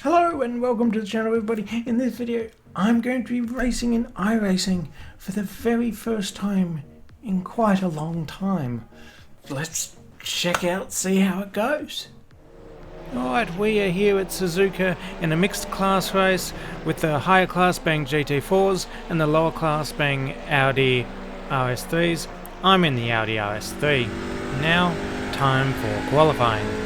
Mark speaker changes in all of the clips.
Speaker 1: Hello and welcome to the channel, everybody. In this video I'm going to be racing in iRacing for the very first time in quite a long time. Let's check out, see how it goes. Alright, we are here at Suzuka in a mixed class race with the higher class being GT4s and the lower class being Audi RS3s. I'm in the Audi RS3. Now, time for qualifying.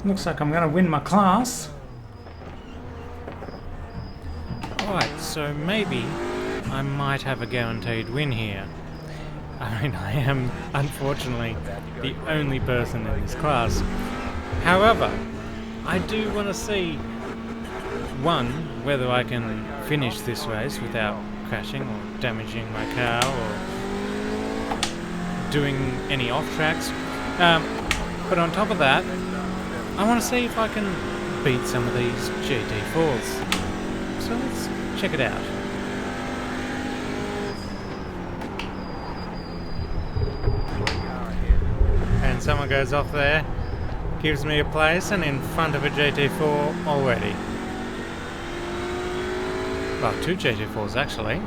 Speaker 1: Looks like I'm going to win my class. Alright, so maybe I might have a guaranteed win here. I mean, I am unfortunately the only person in this class. However, I do want to see, one, whether I can finish this race without crashing or damaging my car or doing any off tracks. But on top of that, I want to see if I can beat some of these GT4s. So let's check it out. And someone goes off there, gives me a place, and in front of a GT4 already. Well, two GT4s actually.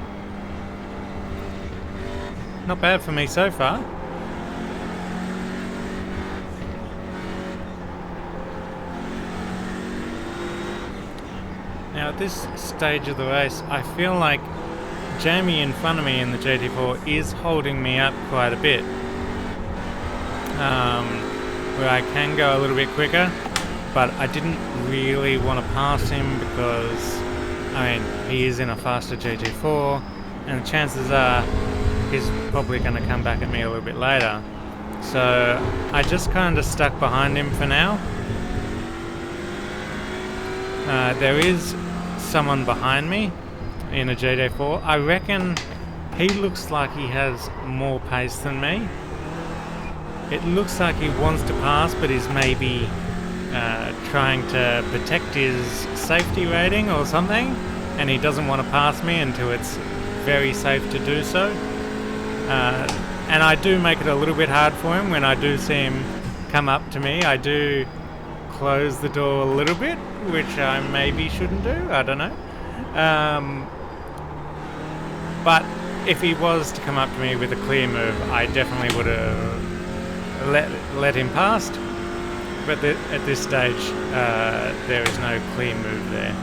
Speaker 1: Not bad for me so far. Now at this stage of the race, I feel like Jamie in front of me in the GT4 is holding me up quite a bit. Where I can go a little bit quicker, but I didn't really want to pass him because, I mean, he is in a faster GT4, and the chances are he's probably going to come back at me a little bit later. So I just kind of stuck behind him for now. There is someone behind me in a GT4. I reckon he looks like he has more pace than me. It looks like he wants to pass, but he's maybe trying to protect his safety rating or something, and he doesn't want to pass me until it's very safe to do so. And I do make it a little bit hard for him when I do see him come up to me. I do close the door a little bit, which I maybe shouldn't do, I don't know. But if he was to come up to me with a clear move, I definitely would have let him past. But at this stage, there is no clear move there.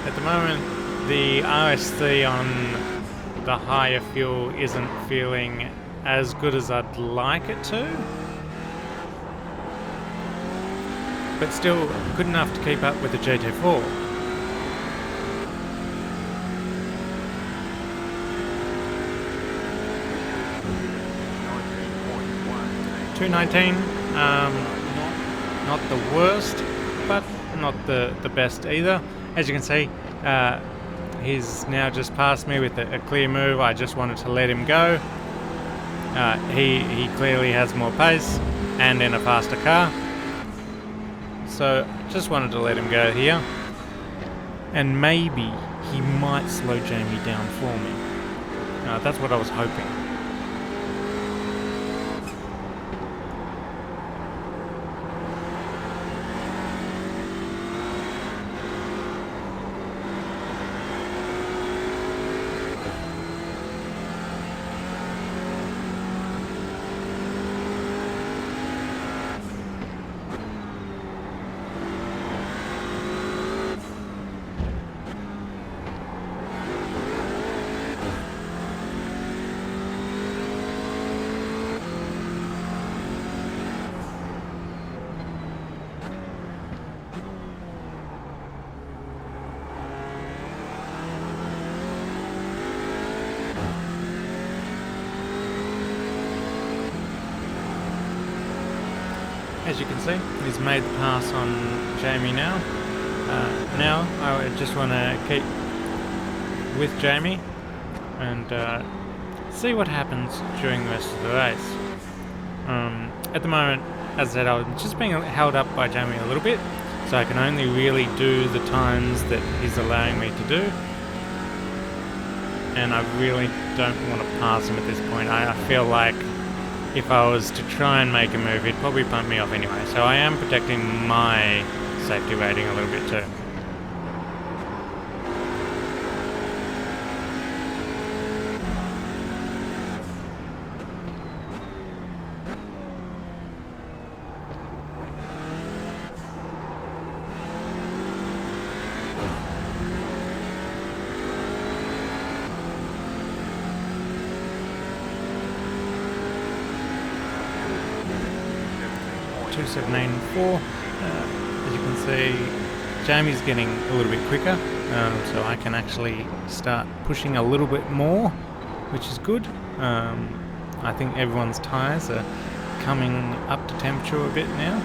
Speaker 1: At the moment, the RS3 on the higher fuel isn't feeling as good as I'd like it to. But still good enough to keep up with the GT4. .219, not the worst, but not the best either. As you can see, he's now just passed me with a clear move. I just wanted to let him go. He clearly has more pace and in a faster car. So just wanted to let him go here. And maybe he might slow Jamie down for me. That's what I was hoping. As you can see, he's made the pass on Jamie now. Now I just want to keep with Jamie and see what happens during the rest of the race. At the moment, as I said, I'm just being held up by Jamie a little bit, so I can only really do the times that he's allowing me to do. And I really don't want to pass him at this point. I feel like if I was to try and make a move, he'd probably bump me off anyway. So I am protecting my safety rating a little bit too. .279.4. As you can see, Jamie's getting a little bit quicker, so I can actually start pushing a little bit more, which is good. I think everyone's tyres are coming up to temperature a bit now.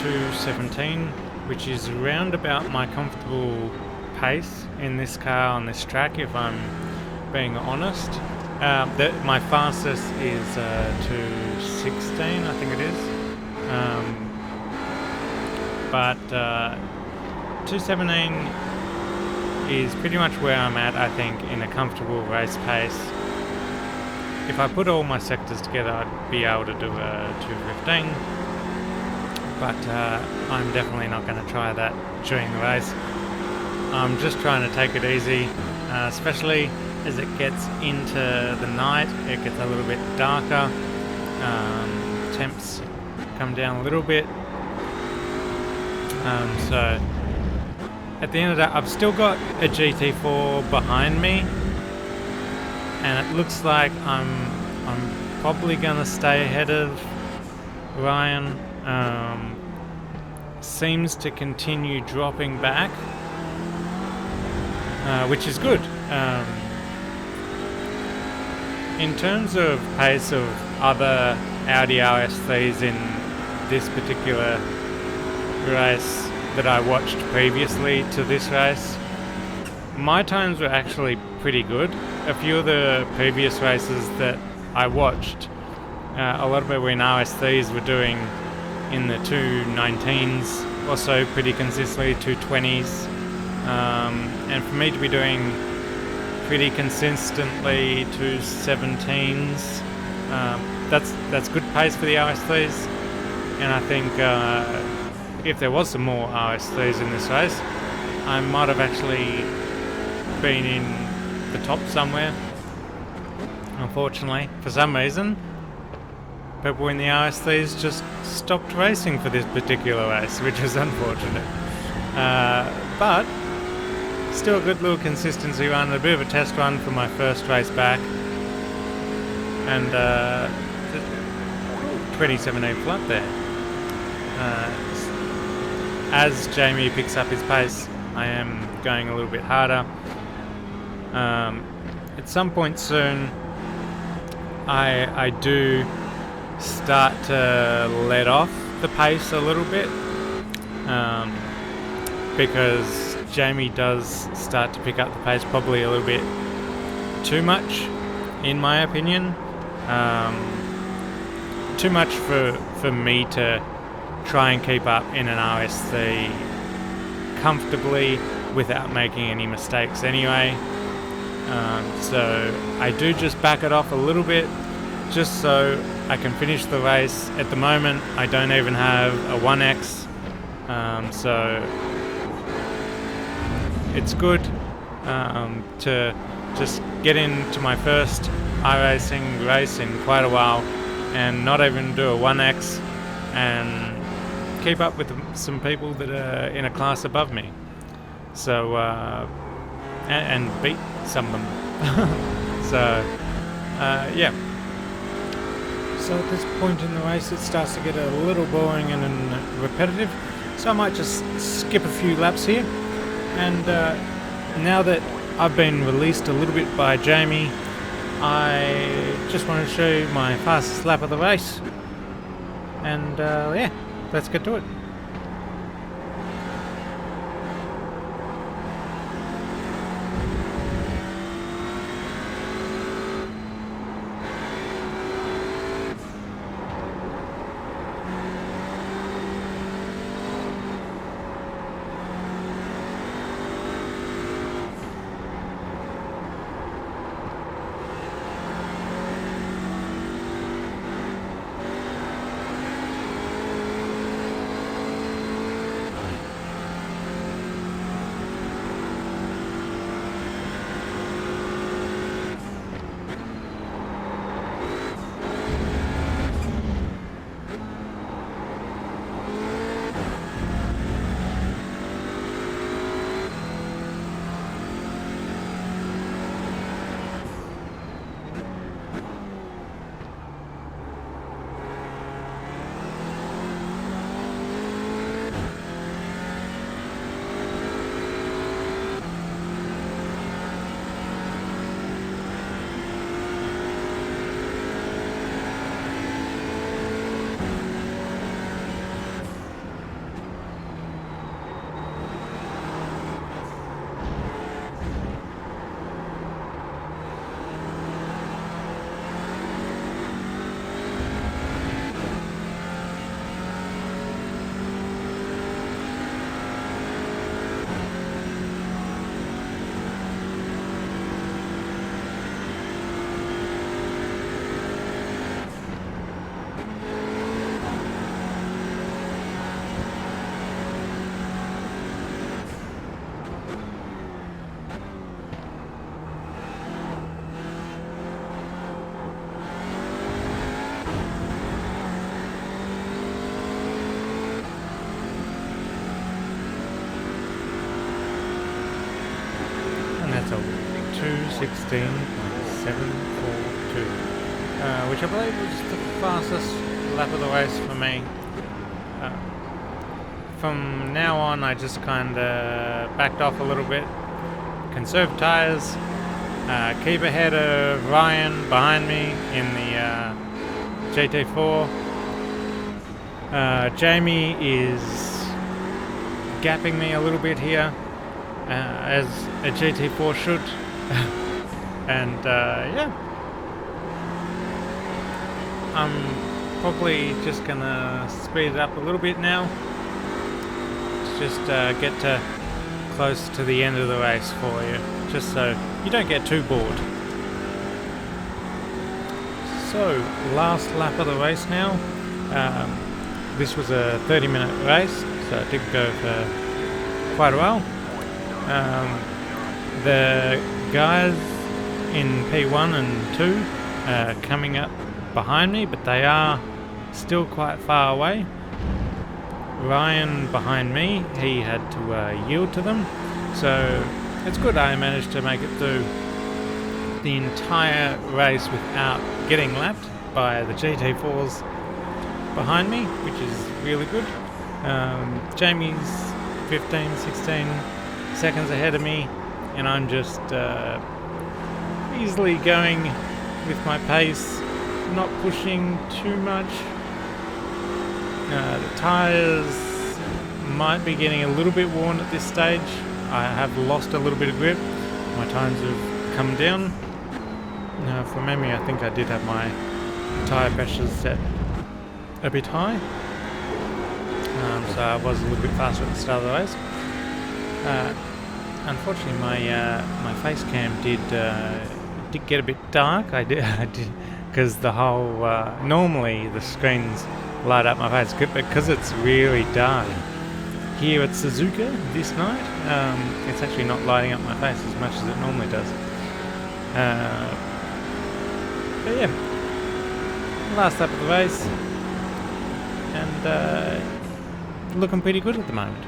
Speaker 1: 2:17, which is around about my comfortable pace in this car on this track, if I'm being honest. My fastest is 2:16, I think it is. But 2:17 is pretty much where I'm at, I think, in a comfortable race pace. If I put all my sectors together, I'd be able to do a 2:15. But I'm definitely not going to try that during the race. I'm just trying to take it easy, especially as it gets into the night. It gets a little bit darker. Temps come down a little bit. So at the end of that, I've still got a GT4 behind me, and it looks like I'm probably going to stay ahead of Ryan. Seems to continue dropping back, which is good. In terms of pace of other Audi RS3s in this particular race that I watched previously to this race, my times were actually pretty good. A few of the previous races that I watched, a lot of people in RS3s were doing in the 2:19s or so pretty consistently, 2:20s, and for me to be doing pretty consistently 2:17s, that's good pace for the RS3s. And I think if there was some more RS3s in this race, I might have actually been in the top somewhere. Unfortunately, for some reason, people in the RS3s just stopped racing for this particular race, which is unfortunate. But still a good little consistency run, a bit of a test run for my first race back. And 2017 flat there. As Jamie picks up his pace, I am going a little bit harder. At some point soon, I do start to let off the pace a little bit, because Jamie does start to pick up the pace probably a little bit too much, in my opinion. Too much for me to try and keep up in an RS3 comfortably without making any mistakes anyway. So I do just back it off a little bit just so I can finish the race. At the moment I don't even have a 1X, so it's good to just get into my first iRacing race in quite a while and not even do a 1X and keep up with some people that are in a class above me. So and beat some of them. So yeah. So at this point in the race it starts to get a little boring and repetitive, so I might just skip a few laps here. And now that I've been released a little bit by Jamie, I just want to show you my fastest lap of the race. And yeah, let's get to it. 2:16.742, which I believe was the fastest lap of the race for me. From now on, I just kind of backed off a little bit, conserved tyres, keep ahead of Ryan behind me in the GT4. Jamie is gapping me a little bit here, as a GT4 should. And yeah, I'm probably just gonna speed it up a little bit now. Just get to close to the end of the race for you, just so you don't get too bored. So, last lap of the race now. This was a 30-minute race, so it did go for quite a while. The guys in P1 and 2 are coming up behind me, but they are still quite far away. Ryan behind me, he had to yield to them, so it's good I managed to make it through the entire race without getting lapped by the GT4s behind me, which is really good. Jamie's 15, 16 seconds ahead of me, and I'm just easily going with my pace, not pushing too much. The tyres might be getting a little bit worn at this stage. I have lost a little bit of grip. My times have come down. From memory, I think I did have my tyre pressures set a bit high. So I was a little bit faster at the start of the race. Unfortunately, my face cam did get a bit dark. I did because the whole normally the screens light up my face, but because it's really dark here at Suzuka this night, it's actually not lighting up my face as much as it normally does. But yeah, last lap of the race, and looking pretty good at the moment.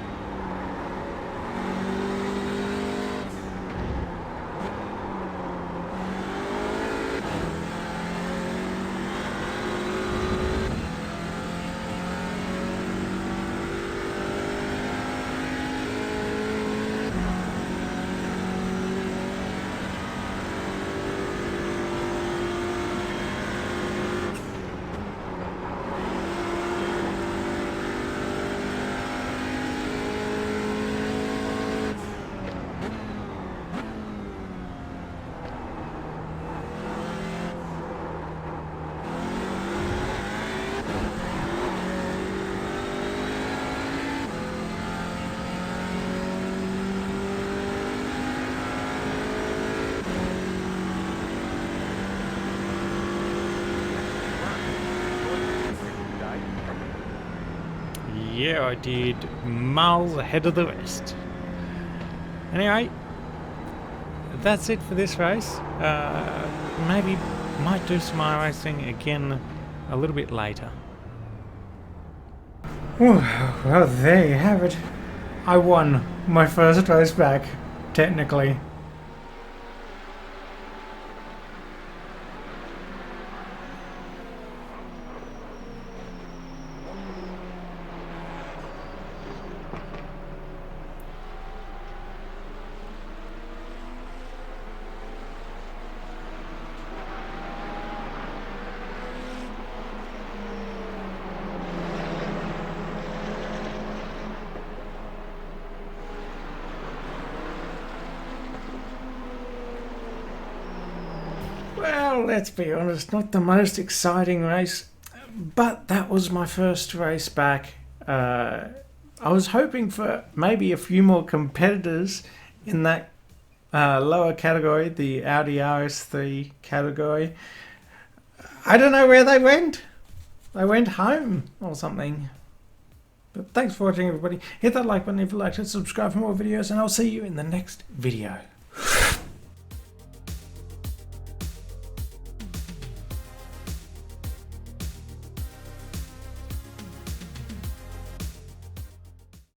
Speaker 1: Yeah, I did miles ahead of the rest. Anyway, that's it for this race. Maybe might do some iRacing again a little bit later. Well, there you have it. I won my first race back, technically. Well, let's be honest, not the most exciting race, but that was my first race back. I was hoping for maybe a few more competitors in that lower category, the Audi RS3 category. I don't know where they went. They went home or something. But thanks for watching, everybody. Hit that like button if you liked it, subscribe for more videos, and I'll see you in the next video.